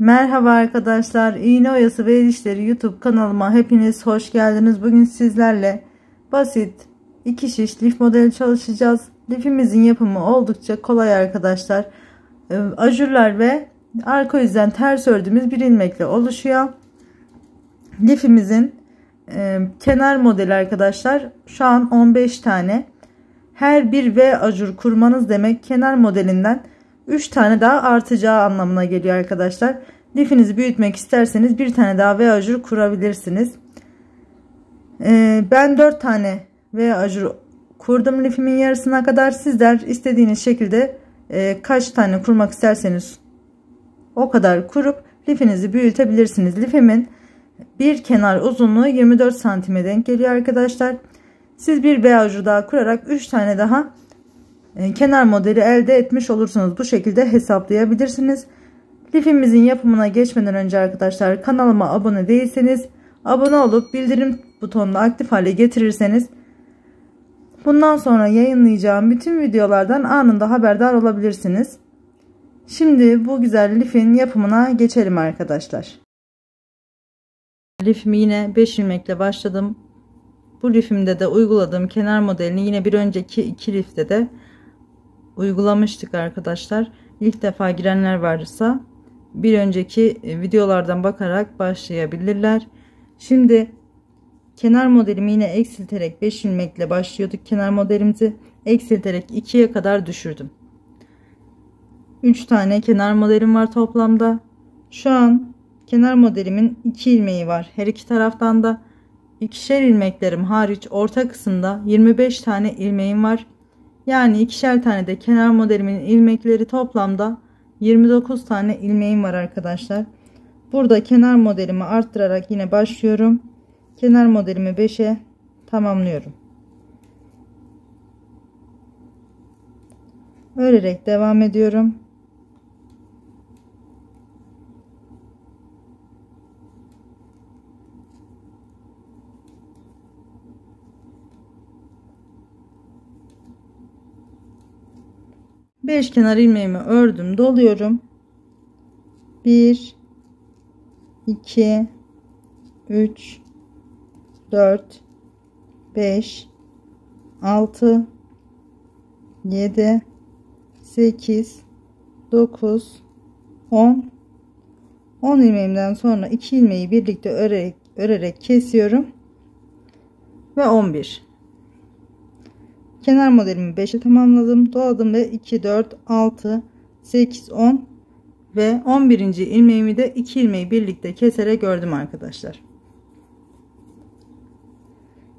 Merhaba arkadaşlar, İğne Oyası ve El İşleri YouTube kanalıma hepiniz hoş geldiniz. Bugün sizlerle basit 2 şiş lif modeli çalışacağız. Lifimizin yapımı oldukça kolay arkadaşlar. Ajurlar ve arka yüzden ters ördüğümüz bir ilmekle oluşuyor. Lifimizin kenar modeli arkadaşlar şu an 15 tane. Her bir V ajur kurmanız demek kenar modelinden 3 tane daha artacağı anlamına geliyor arkadaşlar. Lifinizi büyütmek isterseniz bir tane daha V ajur kurabilirsiniz. Ben 4 tane V ajur kurdum lifimin yarısına kadar. Sizler istediğiniz şekilde kaç tane kurmak isterseniz o kadar kurup lifinizi büyütebilirsiniz. Lifimin bir kenar uzunluğu 24 santime denk geliyor arkadaşlar. Siz bir V ajur daha kurarak 3 tane daha kenar modeli elde etmiş olursunuz. Bu şekilde hesaplayabilirsiniz. Lifimizin yapımına geçmeden önce arkadaşlar kanalıma abone değilseniz abone olup bildirim butonunu aktif hale getirirseniz bundan sonra yayınlayacağım bütün videolardan anında haberdar olabilirsiniz. Şimdi bu güzel lifin yapımına geçelim arkadaşlar. Lifimi yine 5 ilmekle başladım. Bu lifimde de uyguladığım kenar modelini yine bir önceki 2 lifte de uygulamıştık arkadaşlar. İlk defa girenler varsa bir önceki videolardan bakarak başlayabilirler. Şimdi kenar modelimi yine eksilterek 5 ilmekle başlıyorduk. Kenar modelimizi eksilterek 2'ye kadar düşürdüm. 3 tane kenar modelim var toplamda. Şu an kenar modelimin 2 ilmeği var. Her iki taraftan da ikişer ilmeklerim hariç orta kısımda 25 tane ilmeğim var. Yani ikişer tane de kenar modelimin ilmekleri toplamda 29 tane ilmeğim var arkadaşlar. Burada kenar modelimi arttırarak yine başlıyorum. Kenar modelimi 5'e tamamlıyorum. Örerek devam ediyorum. Beş kenar ilmeğimi ördüm, doluyorum. 1 2 3 4 5 6 7 8 9 10 ilmeğimden sonra 2 ilmeği birlikte örerek kesiyorum ve 11. Kenar modelimi 5'e tamamladım, doladım ve 2 4 6 8 10 ve 11. ilmeğimi de 2 ilmeği birlikte keserek ördüm arkadaşlar.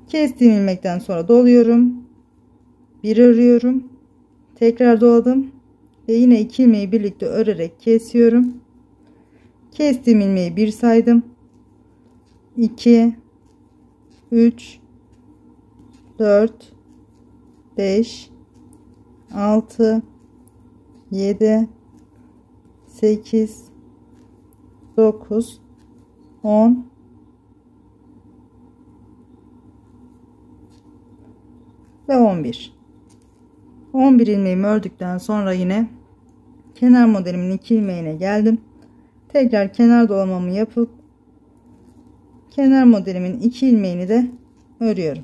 Kestiğim ilmekten sonra doluyorum, bir örüyorum, tekrar doladım ve yine 2 ilmeği birlikte örerek kesiyorum. Kestiğim ilmeği bir saydım, 2 3 4 5 6 7 8 9 10 ve 11 ilmeğimi ördükten sonra yine kenar modelimin 2 ilmeğine geldim. Tekrar kenar dolamamı yapıp kenar modelimin 2 ilmeğini de örüyorum.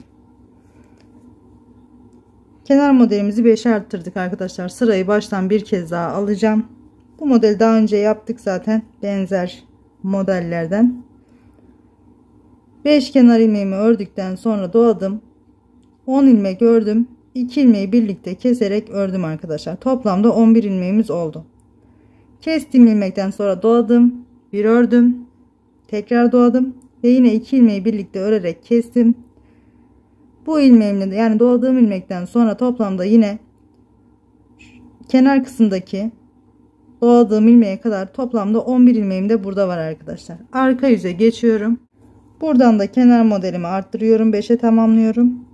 Kenar modelimizi 5'e arttırdık arkadaşlar. Sırayı baştan bir kez daha alacağım. Bu modeli daha önce yaptık zaten, benzer modellerden. 5 kenar ilmeğimi ördükten sonra doladım. 10 ilmek ördüm. 2 ilmeği birlikte keserek ördüm arkadaşlar. Toplamda 11 ilmeğimiz oldu. Kestiğim ilmekten sonra doladım. Bir ördüm. Tekrar doladım ve yine 2 ilmeği birlikte örerek kestim. Bu ilmeğimle de, yani doladığım ilmekten sonra toplamda yine kenar kısımdaki doladığım ilmeğe kadar toplamda 11 ilmeğim de burada var arkadaşlar. Arka yüze geçiyorum. Buradan da kenar modelimi arttırıyorum, 5'e tamamlıyorum.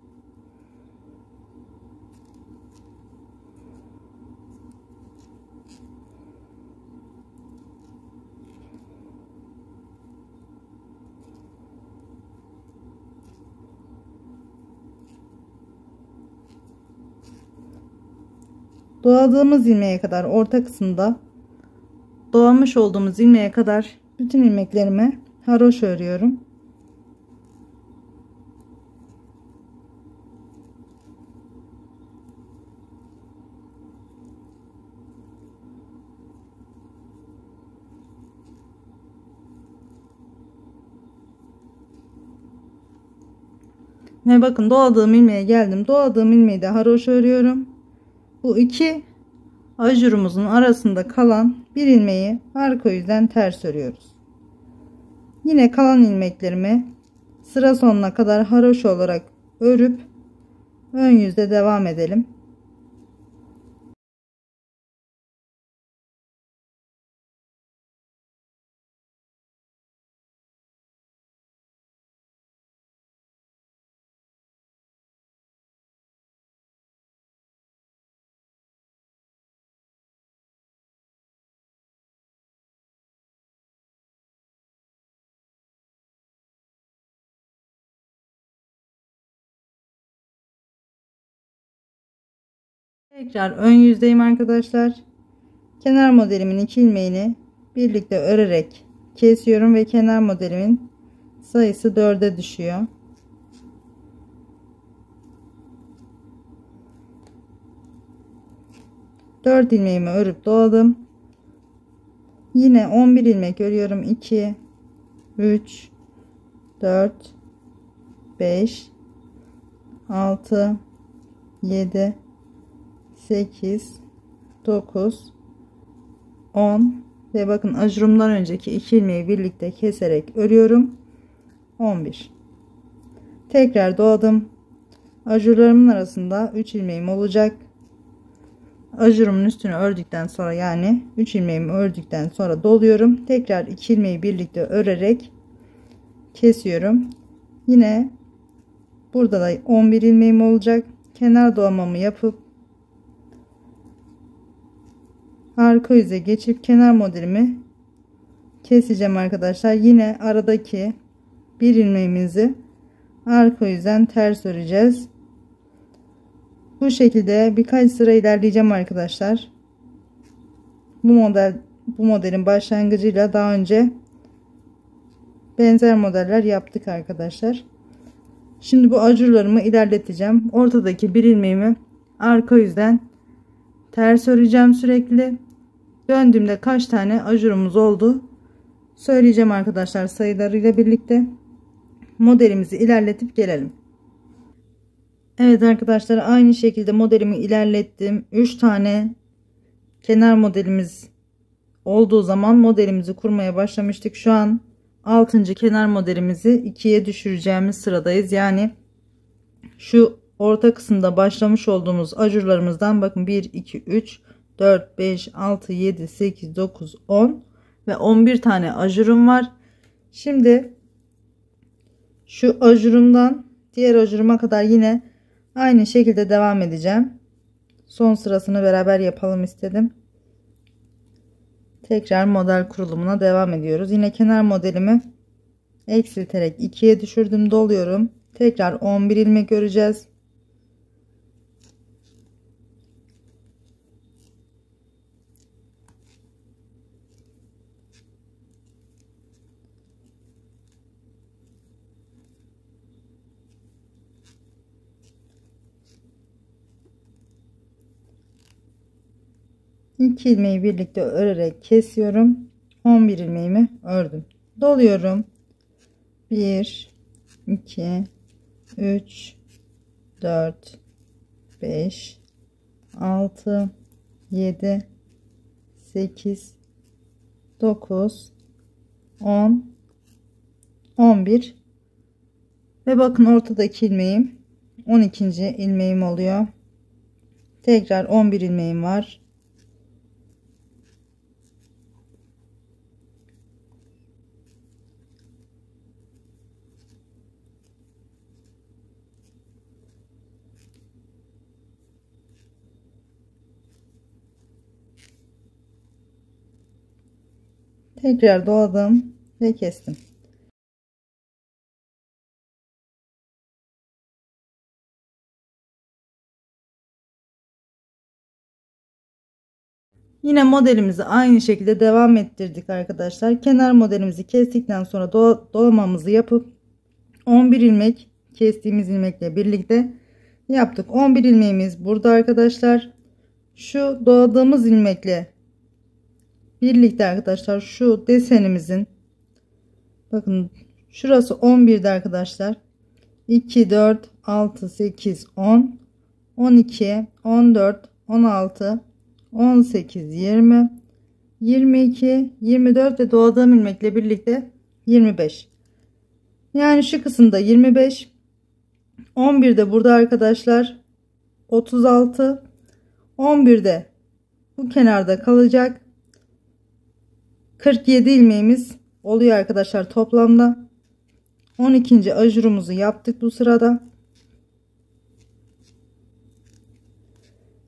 Doladığımız ilmeğe kadar orta kısımda Dolamış olduğumuz ilmeğe kadar bütün ilmeklerime haroşa örüyorum. Ve bakın doladığım ilmeğe geldim. Doladığım ilmeği de haroşa örüyorum. Bu iki ajurumuzun arasında kalan bir ilmeği arka yüzden ters örüyoruz. Yine kalan ilmeklerimi sıra sonuna kadar haroşa olarak örüp ön yüzde devam edelim. Tekrar ön yüzdeyim arkadaşlar. Kenar modelimin iki ilmeğini birlikte örerek kesiyorum ve kenar modelimin sayısı 4'e düşüyor. Dört ilmeğimi örüp doladım. Yine 11 ilmek örüyorum. 2 3 4 5 6 7 8 9 10 ve bakın ajurumdan önceki iki ilmeği birlikte keserek örüyorum. 11. Tekrar doladım. Ajurlarımın arasında 3 ilmeğim olacak. Ajurumun üstünü ördükten sonra, yani 3 ilmeğimi ördükten sonra doluyorum. Tekrar 2 ilmeği birlikte örerek kesiyorum. Yine burada da 11 ilmeğim olacak. Kenar dolamamı yapıp arka yüze geçip kenar modelimi keseceğim arkadaşlar. Yine aradaki bir ilmeğimizi arka yüzden ters öreceğiz. Bu şekilde birkaç sıra ilerleyeceğim arkadaşlar. Bu modelin başlangıcıyla daha önce benzer modeller yaptık arkadaşlar. Şimdi bu ajurlarımı ilerleteceğim. Ortadaki bir ilmeğimi arka yüzden ters öreceğim sürekli. Döndüğümde kaç tane ajurumuz oldu söyleyeceğim arkadaşlar, sayılarıyla birlikte. Modelimizi ilerletip gelelim. Evet arkadaşlar, aynı şekilde modelimi ilerlettim. 3 tane kenar modelimiz olduğu zaman modelimizi kurmaya başlamıştık. Şu an 6. kenar modelimizi 2'ye düşüreceğimiz sıradayız. Yani şu orta kısımda başlamış olduğumuz ajurlarımızdan bakın 1 2 3 4 5 6 7 8 9 10 ve 11 tane ajurum var. Şimdi şu ajurumdan diğer ajuruma kadar yine aynı şekilde devam edeceğim. Son sırasını beraber yapalım istedim. Tekrar model kurulumuna devam ediyoruz. Yine kenar modelimi eksilterek 2'ye düşürdüm, doluyorum. Tekrar 11 ilmek öreceğiz. İki ilmeği birlikte örerek kesiyorum. 11 ilmeğimi ördüm. Doluyorum. 1 2 3 4 5 6 7 8 9 10 11 ve bakın ortadaki ilmeğim 12. ilmeğim oluyor. Tekrar 11 ilmeğim var. Tekrar doladım ve kestim. Yine modelimizi aynı şekilde devam ettirdik arkadaşlar. Kenar modelimizi kestikten sonra dolamamızı yapıp 11 ilmek kestiğimiz ilmekle birlikte yaptık. 11 ilmeğimiz burada arkadaşlar. Şu doladığımız ilmekle birlikte arkadaşlar şu desenimizin, bakın şurası 11'de arkadaşlar. 2 4 6 8 10 12 14 16 18 20 22 24 ve doladığım ilmekle birlikte 25. Yani şu kısımda 25, 11'de burada arkadaşlar 36, 11'de bu kenarda kalacak 47 ilmeğimiz oluyor arkadaşlar toplamda. 12. ajurumuzu yaptık bu sırada.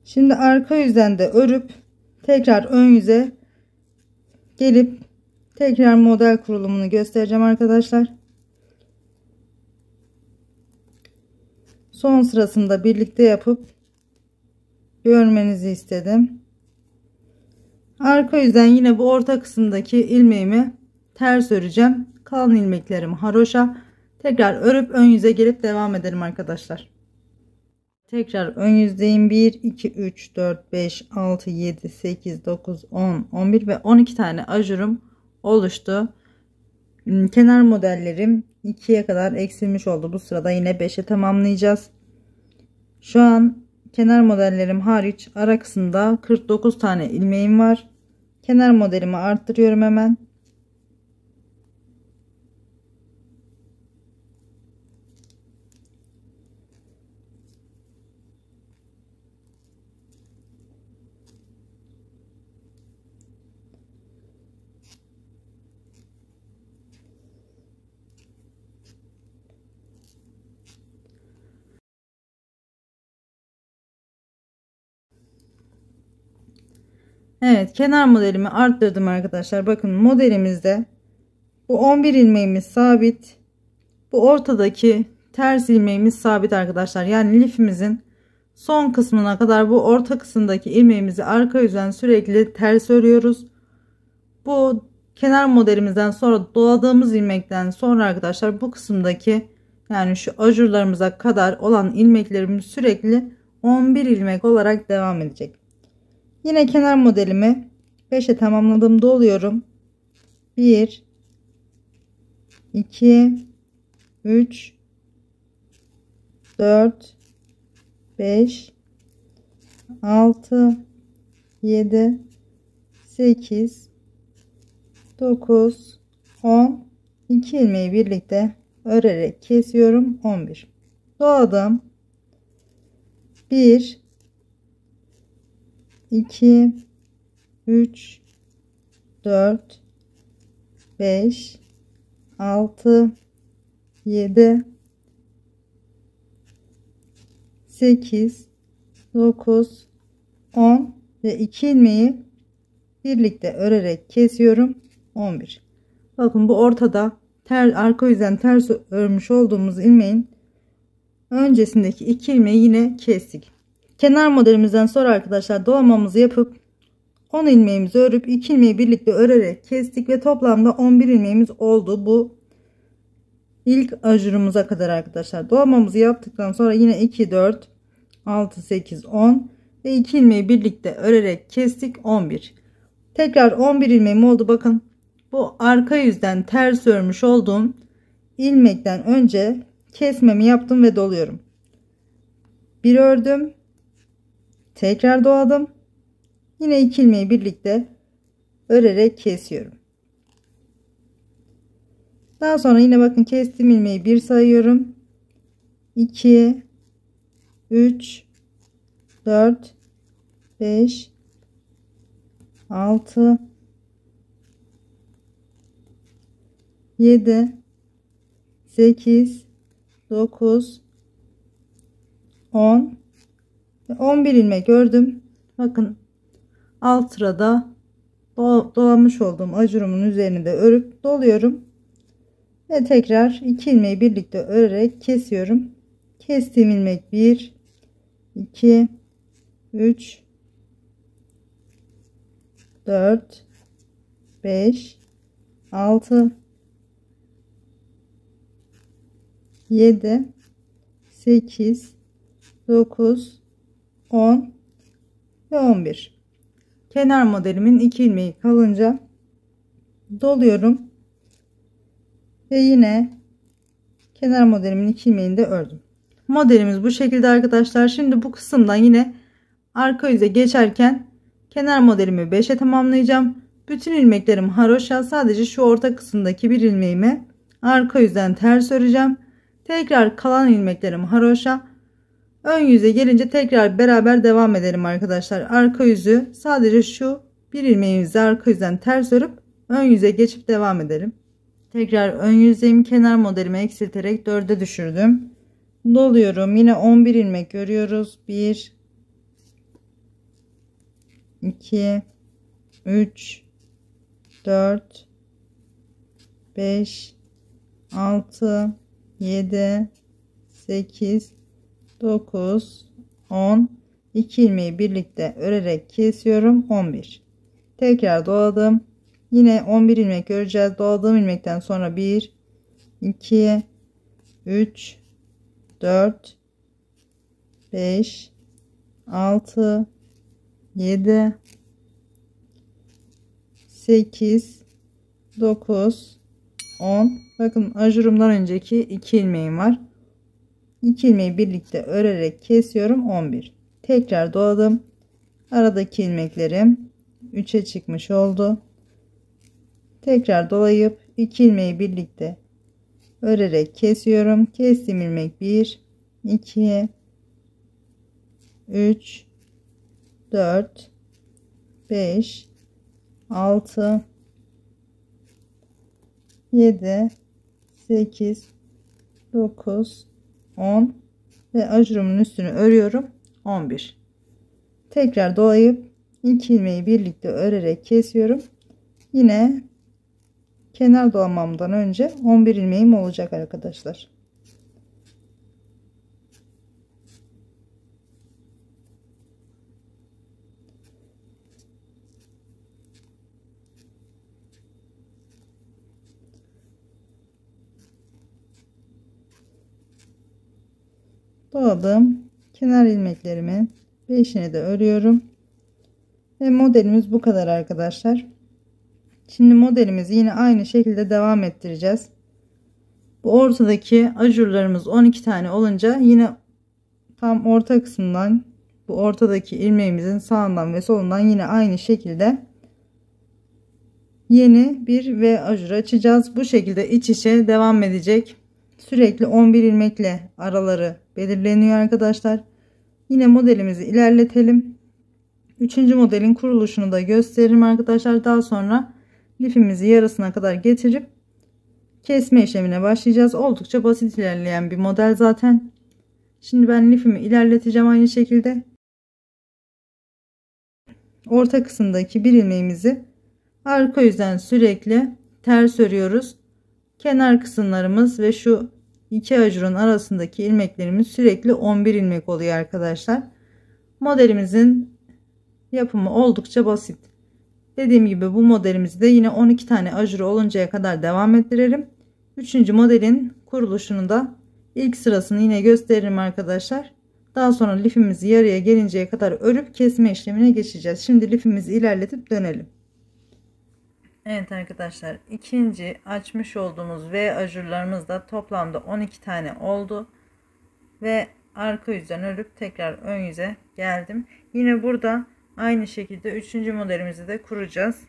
Şimdi arka yüzden de örüp tekrar ön yüze gelip tekrar model kurulumunu göstereceğim arkadaşlar. Son sırasında birlikte yapıp görmenizi istedim. Arka yüzden yine bu orta kısımdaki ilmeğimi ters öreceğim. Kalan ilmeklerimi haroşa tekrar örüp ön yüze gelip devam edelim arkadaşlar. Tekrar ön yüzdeyim. 1 2 3 4 5 6 7 8 9 10 11 ve 12 tane ajurum oluştu. Kenar modellerim 2'ye kadar eksilmiş oldu. Bu sırada yine 5'e tamamlayacağız. Şu an kenar modellerim hariç ara kısımda 49 tane ilmeğim var. Kenar modelimi arttırıyorum hemen. Evet, kenar modelimi arttırdım arkadaşlar. Bakın modelimizde bu 11 ilmeğimiz sabit. Bu ortadaki ters ilmeğimiz sabit arkadaşlar. Yani lifimizin son kısmına kadar bu orta kısımdaki ilmeğimizi arka yüzden sürekli ters örüyoruz. Bu kenar modelimizden sonra doladığımız ilmekten sonra arkadaşlar bu kısımdaki, yani şu ajurlarımıza kadar olan ilmeklerimiz sürekli 11 ilmek olarak devam edecek. Yine kenar modelimi 5'e tamamladım, doluyorum. 1 2 3 4 5 6 7 8 9 10 2 ilmeği birlikte örerek kesiyorum. 11 doladım. 1 2 3 4 5 6 7 8 9 10 ve 2 ilmeği birlikte örerek kesiyorum. 11. Bakın bu ortada arka yüzden ters örmüş olduğumuz ilmeğin öncesindeki 2 ilmeği yine kestik. Kenar modelimizden sonra arkadaşlar dolamamızı yapıp 10 ilmeğimizi örüp 2 ilmeği birlikte örerek kestik ve toplamda 11 ilmeğimiz oldu bu ilk ajurumuza kadar arkadaşlar. Dolamamızı yaptıktan sonra yine 2 4 6 8 10 ve 2 ilmeği birlikte örerek kestik. 11. Tekrar 11 ilmeğim oldu. Bakın bu arka yüzden ters örmüş olduğum ilmekten önce kesmemi yaptım ve doluyorum. Bir ördüm, tekrar doladım, yine 2 ilmeği birlikte örerek kesiyorum. Daha sonra yine bakın kestiğim ilmeği bir sayıyorum. 2 3 4 5 6 7 8 9 10 ve 11 ilmek ördüm. Bakın alt sırada dolamış olduğum ajurumun üzerine de örüp doluyorum ve tekrar 2 ilmeği birlikte örerek kesiyorum. Kestiğim ilmek 1 2 3 4, 5, 6, 7, 8, 9, 10 ve 11. Kenar modelimin 2 ilmeği kalınca doluyorum ve yine kenar modelimin 2 ilmeğini de ördüm. Modelimiz bu şekilde arkadaşlar. Şimdi bu kısımdan yine arka yüze geçerken kenar modelimi 5'e tamamlayacağım. Bütün ilmeklerim haroşa, sadece şu orta kısımdaki bir ilmeğimi arka yüzden ters öreceğim. Tekrar kalan ilmeklerim haroşa. Ön yüze gelince tekrar beraber devam edelim arkadaşlar. Arka yüzü sadece şu bir ilmeğimizi arka yüzden ters örüp ön yüze geçip devam edelim. Tekrar ön yüzeyim, kenar modelimi eksilterek 4'e düşürdüm. Doluyorum. Yine 11 ilmek görüyoruz. 1, 2, 3, 4, 5, 6, 7, 8, 9, 10. 2 ilmeği birlikte örerek kesiyorum. 11. Tekrar doladım. Yine 11 ilmek öreceğiz. Doladığım ilmekten sonra 1, 2, 3, 4, 5, 6, 7, 8, 9, 10. Bakın ajurumdan önceki 2 ilmeğim var. 2 ilmeği birlikte örerek kesiyorum. 11. Tekrar doladım. Aradaki ilmeklerim 3'e çıkmış oldu. Tekrar dolayıp 2 ilmeği birlikte örerek kesiyorum. Kestiğim ilmek 1, 2, 3, 4, 5, 6, 7, 8, 9, 10 ve ajurumun üstünü örüyorum. 11. Tekrar dolayıp 2 ilmeği birlikte örerek kesiyorum. Yine kenar dolamamdan önce 11 ilmeğim olacak arkadaşlar. Doladım. Kenar ilmeklerimin 5'ini de örüyorum. Ve modelimiz bu kadar arkadaşlar. Şimdi modelimizi yine aynı şekilde devam ettireceğiz. Bu ortadaki ajurlarımız 12 tane olunca yine tam orta kısımdan bu ortadaki ilmeğimizin sağından ve solundan yine aynı şekilde yeni bir V ajur açacağız. Bu şekilde iç içe devam edecek. Sürekli 11 ilmekle araları belirleniyor arkadaşlar. Yine modelimizi ilerletelim. 3. modelin kuruluşunu da gösteririm arkadaşlar. Daha sonra lifimizi yarısına kadar getirip kesme işlemine başlayacağız. Oldukça basit ilerleyen bir model zaten. Şimdi ben lifimi ilerleteceğim aynı şekilde. Orta kısımdaki bir ilmeğimizi arka yüzden sürekli ters örüyoruz. Kenar kısımlarımız ve şu iki ajurun arasındaki ilmeklerimiz sürekli 11 ilmek oluyor arkadaşlar. Modelimizin yapımı oldukça basit. Dediğim gibi bu modelimizi de yine 12 tane ajuru oluncaya kadar devam ettirelim. 3. modelin kuruluşunu da ilk sırasını yine gösteririm arkadaşlar. Daha sonra lifimizi yarıya gelinceye kadar örüp kesme işlemine geçeceğiz. Şimdi lifimizi ilerletip dönelim. Evet arkadaşlar, ikinci açmış olduğumuz V ajurlarımız da toplamda 12 tane oldu ve arka yüzden örüp tekrar ön yüze geldim. Yine burada aynı şekilde 3. modelimizi de kuracağız.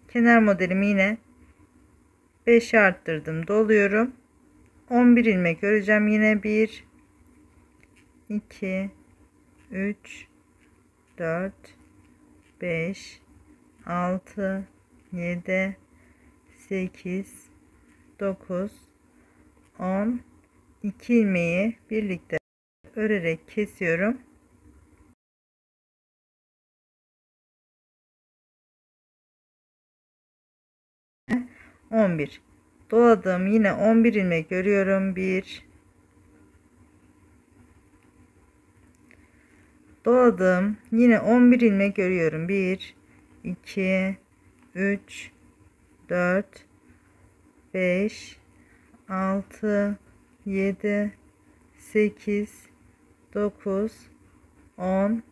Kenar modelimi yine 5'e arttırdım, doluyorum. 11 ilmek öreceğim. Yine 1, 2, 3, 4, 5, 6, 7, 8, 9, 10, 2 ilmeği birlikte örerek kesiyorum. ...11 doladım. Yine 11 ilmek örüyorum. 1 doladım. Yine 11 ilmek örüyorum. 1, 2, 3, 4, 5, 6, 7, 8, 9, 10.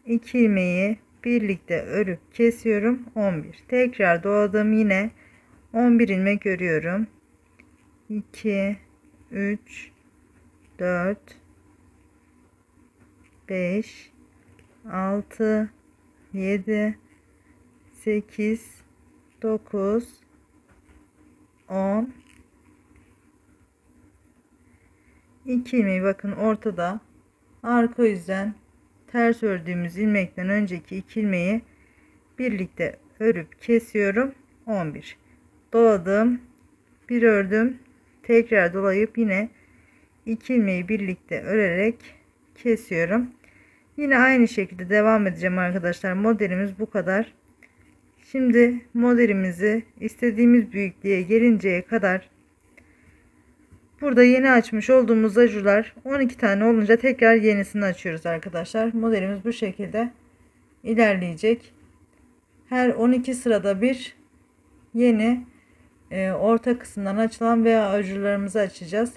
2 ilmeği birlikte örüp kesiyorum. 11. Tekrar doladım, yine 11 ilmek örüyorum. 2, 3, 4, 5, 6, 7, 8, 9, 10. 2 ilmeği bakın ortada, arka yüzden ters ördüğümüz ilmekten önceki 2 ilmeği birlikte örüp kesiyorum. 11. Doladım, bir ördüm, tekrar dolayıp yine 2 ilmeği birlikte örerek kesiyorum. Yine aynı şekilde devam edeceğim arkadaşlar. Modelimiz bu kadar. Şimdi modelimizi istediğimiz büyüklüğe gelinceye kadar, burada yeni açmış olduğumuz ajular 12 tane olunca tekrar yenisini açıyoruz arkadaşlar. Modelimiz bu şekilde ilerleyecek. Her 12 sırada bir yeni orta kısımdan açılan veya ajularımızı açacağız.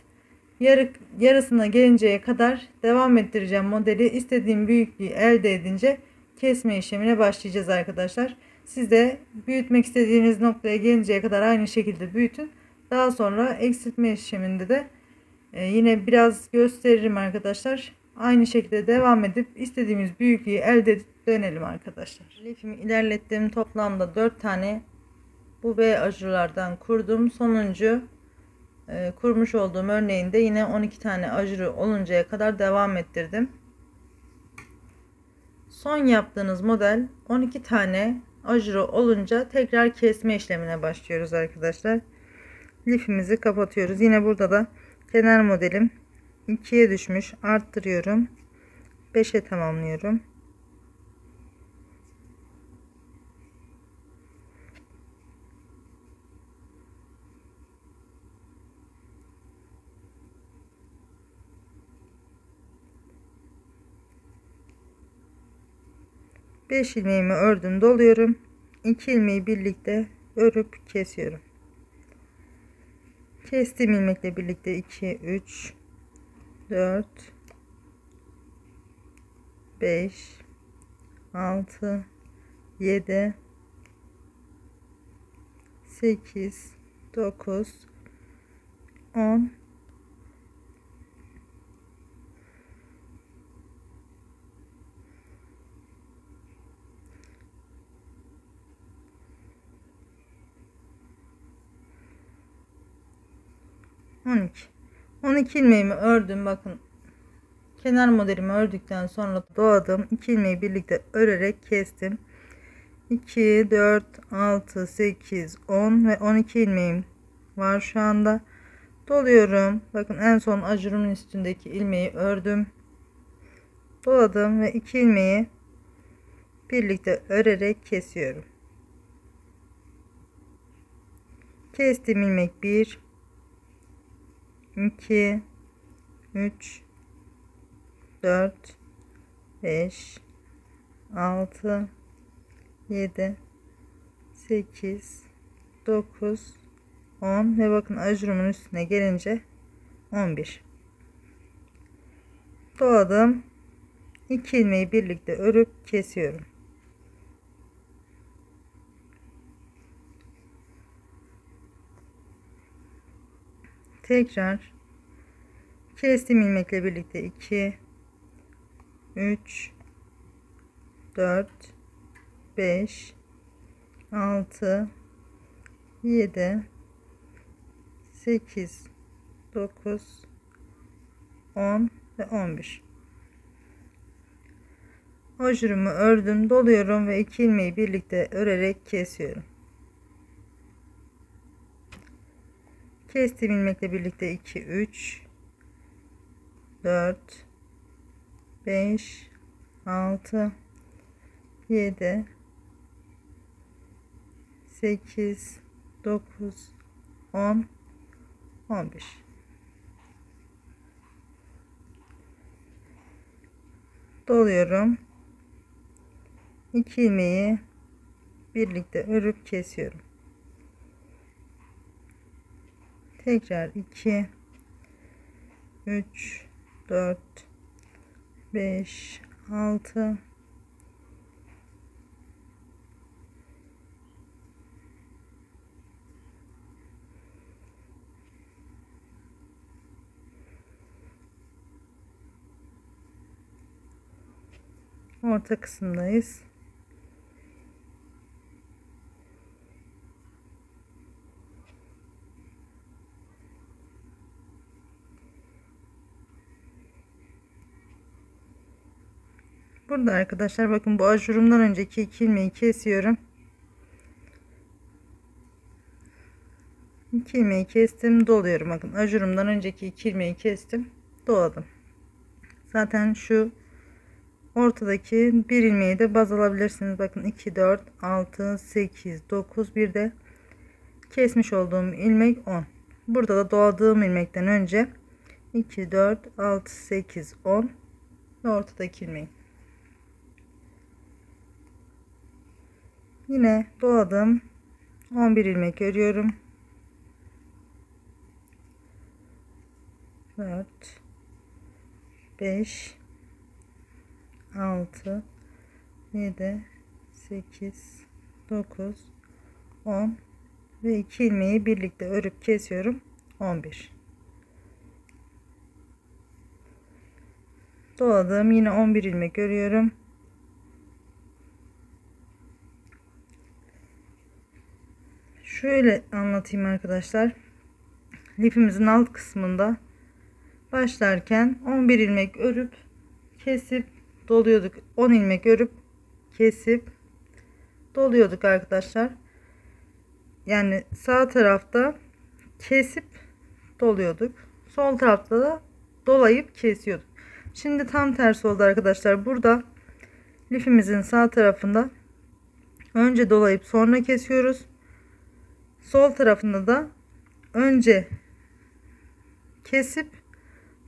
Yarısına gelinceye kadar devam ettireceğim modeli. İstediğim büyüklüğü elde edince kesme işlemine başlayacağız arkadaşlar. Siz de büyütmek istediğiniz noktaya gelinceye kadar aynı şekilde büyütün. Daha sonra eksiltme işleminde de yine biraz gösteririm arkadaşlar. Aynı şekilde devam edip istediğimiz büyüklüğü elde edip dönelim arkadaşlar. Lifimi ilerlettim. Toplamda 4 tane bu V ajulardan kurdum. Sonuncu kurmuş olduğum örneğinde yine 12 tane ajuru oluncaya kadar devam ettirdim. Son yaptığınız model 12 tane ajuru olunca tekrar kesme işlemine başlıyoruz arkadaşlar. Lifimizi kapatıyoruz. Yine burada da kenar modelim 2'ye düşmüş, arttırıyorum, 5'e tamamlıyorum. Beş ilmeğimi ördüm, doluyorum. 2 ilmeği birlikte örüp kesiyorum. Kestiğim ilmekle birlikte 2, 3, 4, 5, 6, 7, 8, 9, 10. 12 ilmeğimi ördüm. Bakın, kenar modelimi ördükten sonra doladım. 2 ilmeği birlikte örerek kestim. 2, 4, 6, 8, 10 ve 12 ilmeğim var şu anda. Doluyorum. Bakın, en son ajurumun üstündeki ilmeği ördüm. Doladım ve 2 ilmeği birlikte örerek kesiyorum. Kestiğim ilmek 1, 2, 3, 4, 5, 6, 7, 8, 9, 10 ve bakın ajurumun üstüne gelince 11. Doladım. 2 ilmeği birlikte örüp kesiyorum. Tekrar kestiğim ilmekle birlikte 2, 3, 4, 5, 6, 7, 8, 9, 10 ve 11. Ajurumu ördüm, doluyorum ve 2 ilmeği birlikte örerek kesiyorum. Kestiğim ilmekle birlikte 2, 3, 4, 5, 6, 7, 8, 9, 10, 11. Doluyorum. 2 ilmeği birlikte örüp kesiyorum. Tekrar 2 3 4 5 6 orta kısımdayız. Burada arkadaşlar bakın, bu ajurumdan önceki 2 ilmeği kesiyorum. 2 ilmeği kestim, doluyorum. Bakın, ajurumdan önceki 2 ilmeği kestim, doladım. Zaten şu ortadaki bir ilmeği de baz alabilirsiniz. Bakın 2 4 6 8 9, bir de kesmiş olduğum ilmek 10. Burada da doladığım ilmekten önce 2 4 6 8 10 ve ortadaki ilmeği. Yine doladım, 11 ilmek örüyorum. 4 5 6 7 8 9 10 ve 2 ilmeği birlikte örüp kesiyorum. 11 doladım, yine 11 ilmek örüyorum. Şöyle anlatayım arkadaşlar. Lifimizin alt kısmında başlarken 11 ilmek örüp kesip doluyorduk. 10 ilmek örüp kesip doluyorduk arkadaşlar. Yani sağ tarafta kesip doluyorduk. Sol tarafta da dolayıp kesiyorduk. Şimdi tam tersi oldu arkadaşlar. Burada lifimizin sağ tarafında önce dolayıp sonra kesiyoruz. Sol tarafında da önce kesip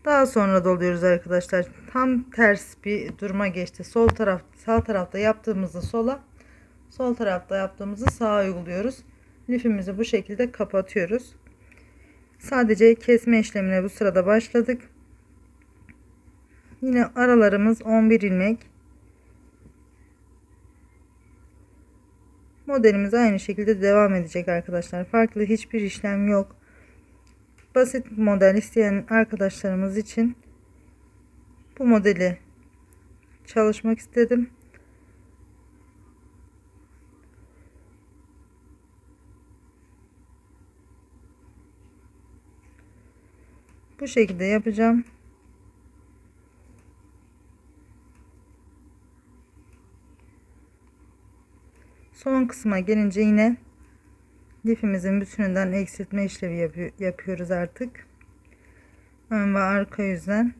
daha sonra doluyoruz arkadaşlar. Tam ters bir duruma geçti. Sağ tarafta yaptığımızı sola, sol tarafta yaptığımızı sağa uyguluyoruz. Lifimizi bu şekilde kapatıyoruz. Sadece kesme işlemine bu sırada başladık. Yine aralarımız 11 ilmek. Modelimiz aynı şekilde devam edecek arkadaşlar. Farklı hiçbir işlem yok. Basit model isteyen arkadaşlarımız için bu modeli çalışmak istedim. Bu şekilde yapacağım. Son kısma gelince yine lifimizin bütününden eksiltme işlemi yapıyoruz artık. Ön ve arka yüzden.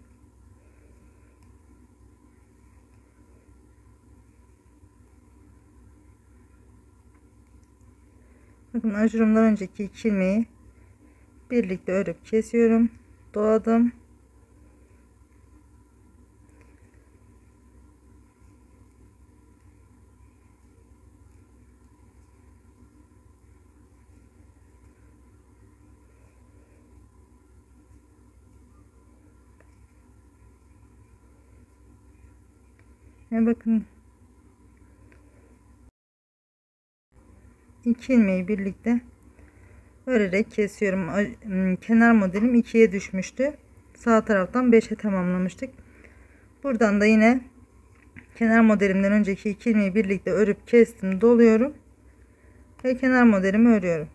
Bakın, ajurumdan önceki 2 ilmeği birlikte örüp kesiyorum. Doladım. Ve bakın, 2 ilmeği birlikte örerek kesiyorum. Kenar modelim 2'ye düşmüştü. Sağ taraftan 5'e tamamlamıştık. Buradan da yine kenar modelimden önceki 2 ilmeği birlikte örüp kestim, doluyorum ve kenar modelimi örüyorum.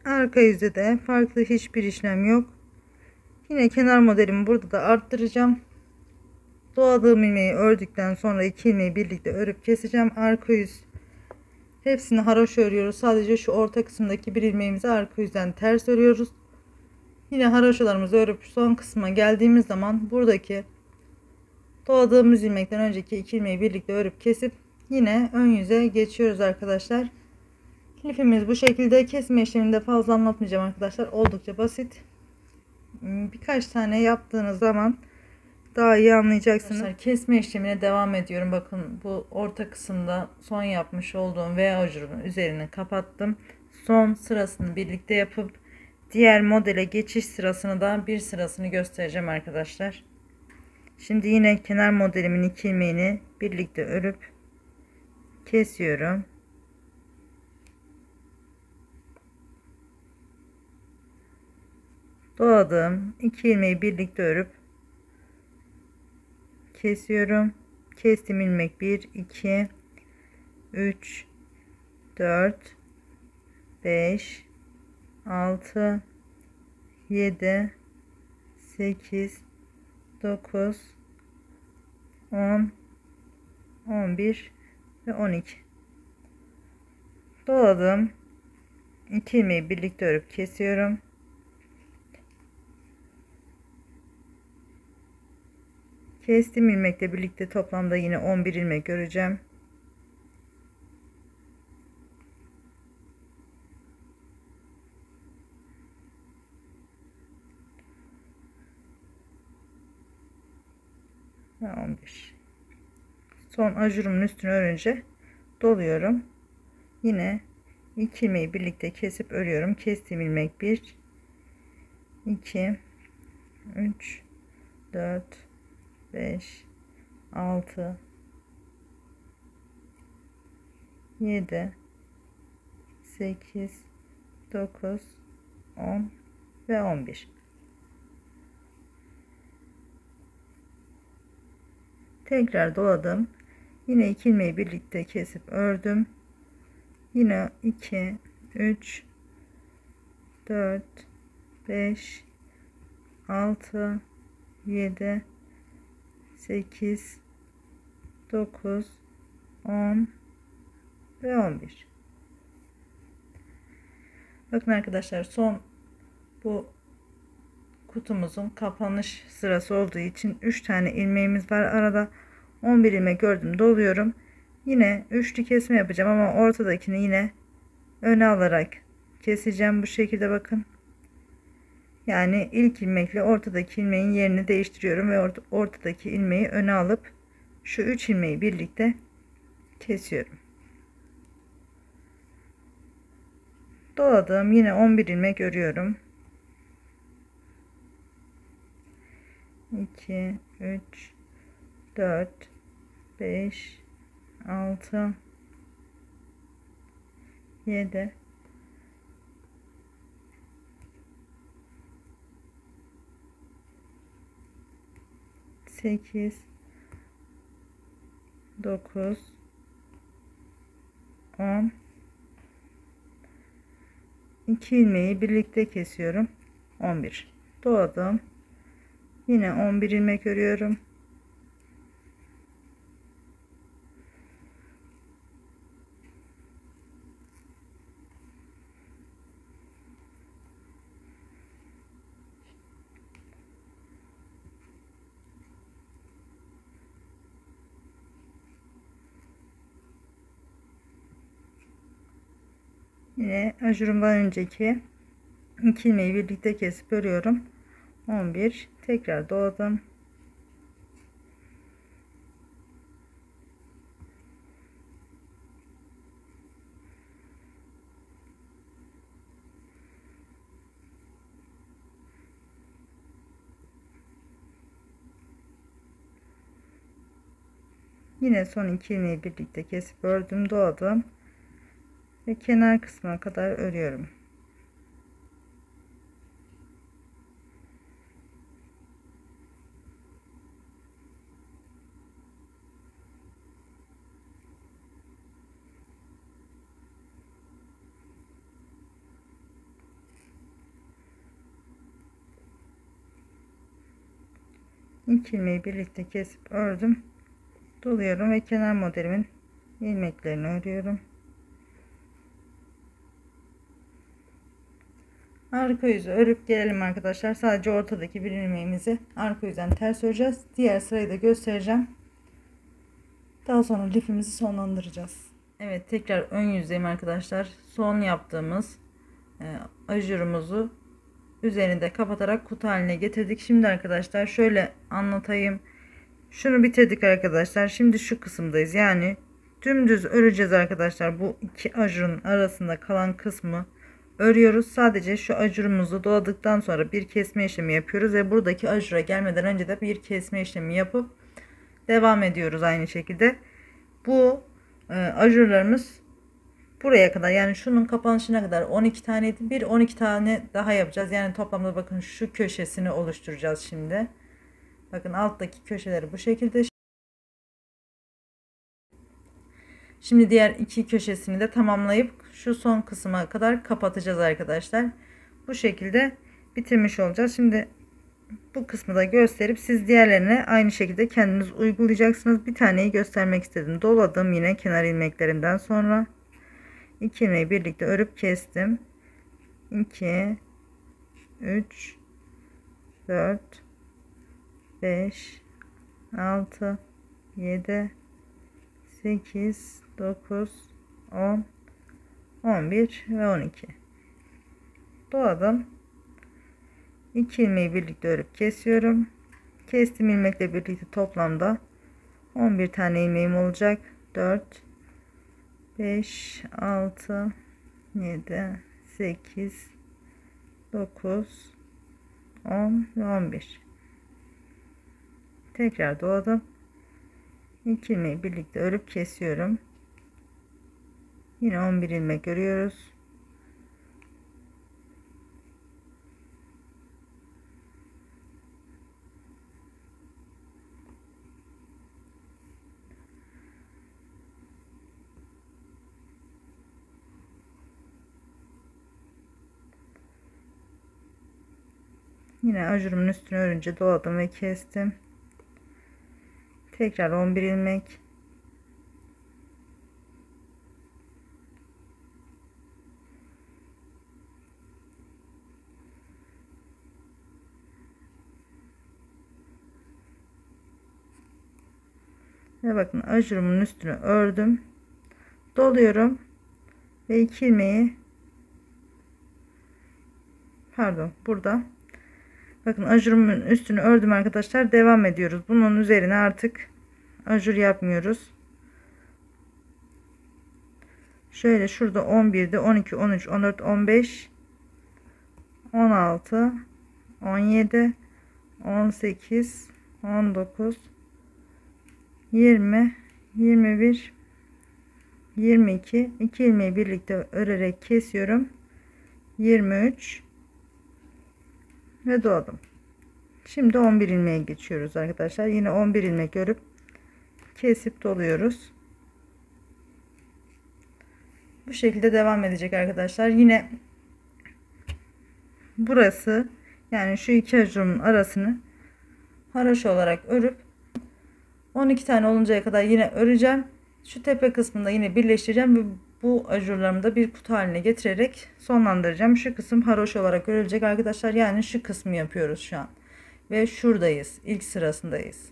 Arka yüzde de farklı hiçbir işlem yok. Yine kenar modelimi burada da arttıracağım. Doladığım ilmeği ördükten sonra 2 ilmeği birlikte örüp keseceğim. Arka yüz hepsini haroşa örüyoruz. Sadece şu orta kısımdaki bir ilmeğimizi arka yüzden ters örüyoruz. Yine haroşalarımızı örüp son kısma geldiğimiz zaman buradaki doladığımız ilmekten önceki 2 ilmeği birlikte örüp kesip yine ön yüze geçiyoruz arkadaşlar. Lifimiz bu şekilde. Kesme işleminde fazla anlatmayacağım arkadaşlar. Oldukça basit. Birkaç tane yaptığınız zaman daha iyi anlayacaksınız. Kesme işlemine devam ediyorum. Bakın bu orta kısımda son yapmış olduğum V ajurunun üzerine kapattım. Son sırasını birlikte yapıp diğer modele geçiş sırasını da bir sırasını göstereceğim arkadaşlar. Şimdi yine kenar modelimin 2 ilmeğini birlikte örüp kesiyorum. Doladım. 2 ilmeği birlikte örüp kesiyorum. Kestim ilmek 1 2 3 4 5 6 7 8 9 10 11 ve 12 doladım. 2 ilmeği birlikte örüp kesiyorum. Kestim ilmekle birlikte toplamda yine 11 ilmek öreceğim. Ve 11. Son ajurumun üstünü örünce doluyorum. Yine 2 ilmeği birlikte kesip örüyorum. Kestiğim ilmek 1 2 3 4 5 6 7 8 9 10 ve 11. Tekrar doladım. Yine 2 ilmeği birlikte kesip ördüm. Yine 2 3 4 5 6 7 8 9 10 ve 11. Bakın arkadaşlar, son bu kutumuzun kapanış sırası olduğu için 3 tane ilmeğimiz var. Arada 11 ilmek gördüm, doluyorum. Yine üçlü kesme yapacağım ama ortadakini yine öne alarak keseceğim bu şekilde, bakın. Yani ilk ilmekle ortadaki ilmeğin yerini değiştiriyorum ve ortadaki ilmeği öne alıp şu 3 ilmeği birlikte kesiyorum. Doladım. Yine 11 ilmek örüyorum. 2 3 4 5 6 7 8 9 10 2 ilmeği birlikte kesiyorum. 11 doladım. Yine 11 ilmek örüyorum. Yine ajurumdan önceki 2 ilmeği birlikte kesip örüyorum. 11 tekrar doladım. Yine son 2 ilmeği birlikte kesip ördüm, doladım ve kenar kısmına kadar örüyorum. İlk ilmeği birlikte kesip ördüm, doluyorum ve kenar modelimin ilmeklerini örüyorum. Arka yüzü örüp gelelim arkadaşlar. Sadece ortadaki bir ilmeğimizi arka yüzden ters öreceğiz. Diğer sırayı da göstereceğim. Daha sonra lifimizi sonlandıracağız. Evet, tekrar ön yüzdeyim arkadaşlar. Son yaptığımız ajurumuzu üzerini de kapatarak kutu haline getirdik. Şimdi arkadaşlar şöyle anlatayım. Şunu bitirdik arkadaşlar. Şimdi şu kısımdayız. Yani dümdüz öreceğiz arkadaşlar. Bu iki ajurun arasında kalan kısmı örüyoruz. Sadece şu ajurumuzu doladıktan sonra bir kesme işlemi yapıyoruz ve buradaki ajura gelmeden önce de bir kesme işlemi yapıp devam ediyoruz aynı şekilde. Bu ajurlarımız buraya kadar, yani şunun kapanışına kadar 12 taneydi. Bir 12 tane daha yapacağız. Yani toplamda bakın şu köşesini oluşturacağız şimdi. Bakın alttaki köşeleri bu şekilde. Şimdi diğer iki köşesini de tamamlayıp şu son kısma kadar kapatacağız arkadaşlar. Bu şekilde bitirmiş olacağız. Şimdi bu kısmı da gösterip siz diğerlerine aynı şekilde kendiniz uygulayacaksınız. Bir taneyi göstermek istedim. Doladım yine kenar ilmeklerinden sonra 2 ilmeği birlikte örüp kestim. 2 3 4 5 6 7 8 9 10 11 ve 12 doladım. 2 ilmeği birlikte örüp kesiyorum. Kestim ilmekle birlikte toplamda 11 tane ilmeğim olacak. 4 5 6 7 8 9 10 ve 11 tekrar doladım. 2 ilmeği birlikte örüp kesiyorum. Yine 11 ilmek örüyoruz. Yine ajurumun üstüne örünce doladım ve kestim. Tekrar 11 ilmek. Ve bakın ajurumun üstüne ördüm. Doluyorum ve 2 ilmeği, pardon, burada bakın ajurumun üstünü ördüm arkadaşlar. Devam ediyoruz. Bunun üzerine artık ajur yapmıyoruz. Şöyle şurada 11'de 12 13 14 15 16 17 18 19 20 21 22 2 ilmeği birlikte örerek kesiyorum. 23 ve doladım. Şimdi 11 ilmeğe geçiyoruz arkadaşlar. Yine 11 ilmek örüp kesip doluyoruz. Bu şekilde devam edecek arkadaşlar. Yine burası, yani şu iki ajurumun arasını haroşa olarak örüp 12 tane oluncaya kadar yine öreceğim. Şu tepe kısmında yine birleştireceğim ve bu ajurlarımı da bir kutu haline getirerek sonlandıracağım. Şu kısım haroşa olarak örülecek arkadaşlar. Yani şu kısmı yapıyoruz şu an. Ve şuradayız. İlk sırasındayız.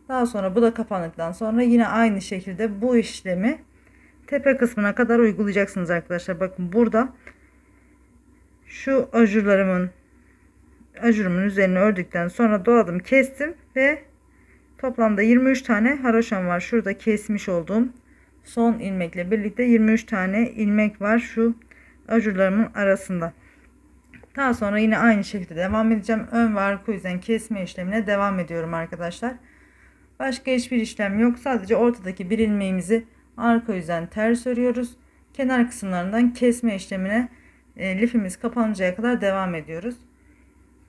Daha sonra bu da kapandıktan sonra yine aynı şekilde bu işlemi tepe kısmına kadar uygulayacaksınız arkadaşlar. Bakın burada şu ajurumun üzerine ördükten sonra doladım, kestim ve toplamda 23 tane haroşam var. Şurada kesmiş olduğum son ilmekle birlikte 23 tane ilmek var şu ajurlarımın arasında. Daha sonra yine aynı şekilde devam edeceğim. Ön ve arka yüzden kesme işlemine devam ediyorum arkadaşlar. Başka hiçbir işlem yok. Sadece ortadaki bir ilmeğimizi arka yüzden ters örüyoruz. Kenar kısımlarından kesme işlemine lifimiz kapanıncaya kadar devam ediyoruz.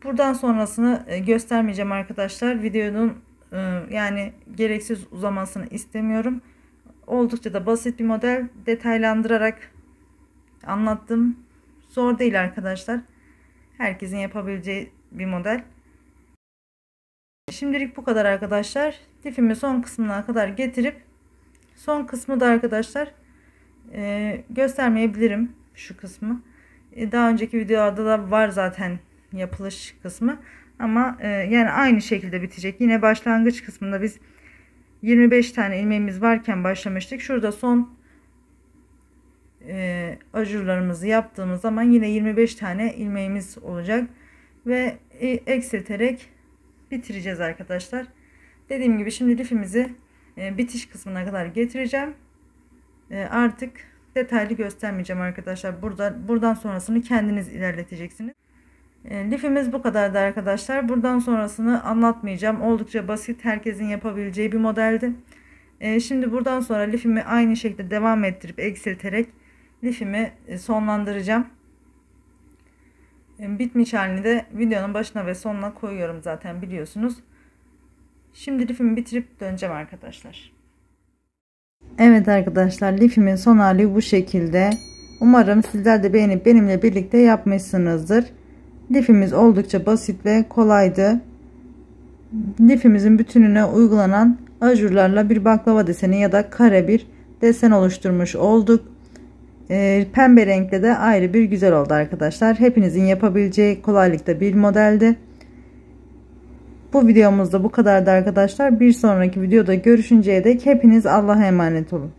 Buradan sonrasını göstermeyeceğim arkadaşlar. Videonun yani gereksiz uzamasını istemiyorum. Oldukça da basit bir model, detaylandırarak anlattım. Zor değil arkadaşlar. Herkesin yapabileceği bir model. Şimdilik bu kadar arkadaşlar. Lifimi son kısmına kadar getirip son kısmı da arkadaşlar göstermeyebilirim şu kısmı. Daha önceki videolarda da var zaten yapılış kısmı. Ama yani aynı şekilde bitecek. Yine başlangıç kısmında biz 25 tane ilmeğimiz varken başlamıştık. Şurada son ajurlarımızı yaptığımız zaman yine 25 tane ilmeğimiz olacak ve eksilterek bitireceğiz arkadaşlar. Dediğim gibi şimdi lifimizi bitiş kısmına kadar getireceğim. Artık detaylı göstermeyeceğim arkadaşlar. Buradan sonrasını kendiniz ilerleteceksiniz. Lifimiz bu kadardı arkadaşlar. Buradan sonrasını anlatmayacağım. Oldukça basit, herkesin yapabileceği bir modeldi. Şimdi buradan sonra lifimi aynı şekilde devam ettirip eksilterek lifimi sonlandıracağım. Bitmiş halini de videonun başına ve sonuna koyuyorum zaten, biliyorsunuz. Şimdi lifimi bitirip döneceğim arkadaşlar. Evet arkadaşlar, lifimin son hali bu şekilde. Umarım sizler de beğenip benimle birlikte yapmışsınızdır. Lifimiz oldukça basit ve kolaydı. Lifimizin bütününe uygulanan ajurlarla bir baklava deseni ya da kare bir desen oluşturmuş olduk. Pembe renkte de ayrı bir güzel oldu arkadaşlar. Hepinizin yapabileceği kolaylıkta bir modeldi. Bu videomuzda bu kadardı arkadaşlar. Bir sonraki videoda görüşünceye dek hepiniz Allah'a emanet olun.